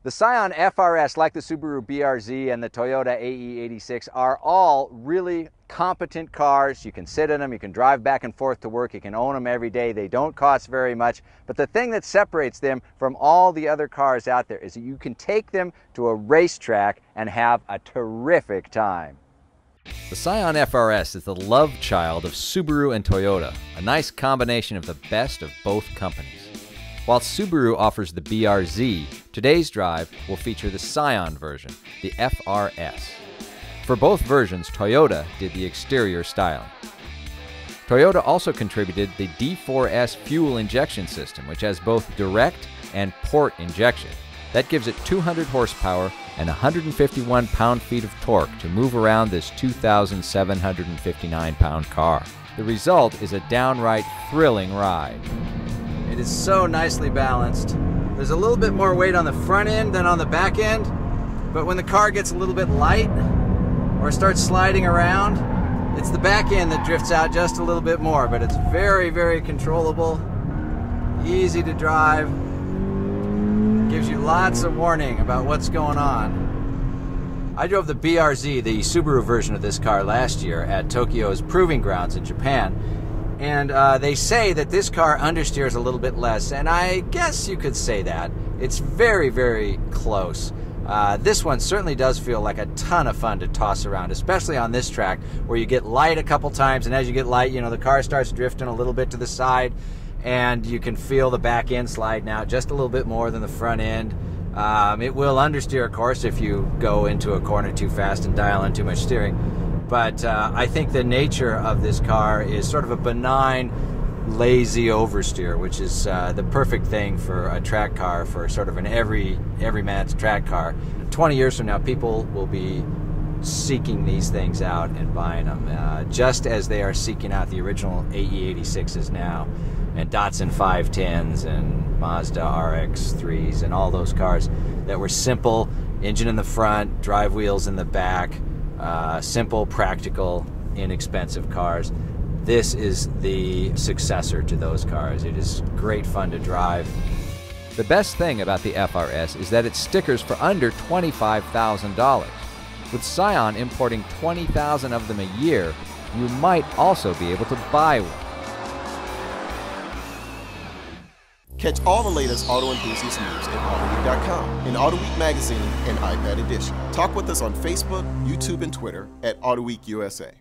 The Scion FR-S, like the Subaru BRZ and the Toyota AE86, are all really competent cars. You can sit in them, you can drive back and forth to work, you can own them every day. They don't cost very much. But the thing that separates them from all the other cars out there is that you can take them to a racetrack and have a terrific time. The Scion FR-S is the love child of Subaru and Toyota, a nice combination of the best of both companies. While Subaru offers the BRZ, today's drive will feature the Scion version, the FR-S. For both versions, Toyota did the exterior styling. Toyota also contributed the D4S fuel injection system, which has both direct and port injection. That gives it 200 horsepower and 151 pound-feet of torque to move around this 2,759-pound car. The result is a downright thrilling ride. It is so nicely balanced. There's a little bit more weight on the front end than on the back end, but when the car gets a little bit light or starts sliding around, it's the back end that drifts out just a little bit more, but it's very, very controllable, easy to drive, gives you lots of warning about what's going on. I drove the BRZ, the Subaru version of this car, last year at Tokyo's Proving Grounds in Japan. And they say that this car understeers a little bit less, and I guess you could say that. It's very, very close. This one certainly does feel like a ton of fun to toss around, especially on this track where you get light a couple times, and as you get light, you know, the car starts drifting a little bit to the side, and you can feel the back end sliding out just a little bit more than the front end. It will understeer, of course, if you go into a corner too fast and dial in too much steering. But I think the nature of this car is sort of a benign, lazy oversteer, which is the perfect thing for a track car, for sort of an everyman's track car. 20 years from now, people will be seeking these things out and buying them, just as they are seeking out the original AE86s now, and Datsun 510s and Mazda RX-3s and all those cars that were simple, engine in the front, drive wheels in the back, simple, practical, inexpensive cars. This is the successor to those cars. It is great fun to drive. The best thing about the FR-S is that it's stickers for under $25,000. With Scion importing 20,000 of them a year, you might also be able to buy one. Catch all the latest auto enthusiast news at Autoweek.com, in Autoweek magazine and iPad edition. Talk with us on Facebook, YouTube, and Twitter at Autoweek USA.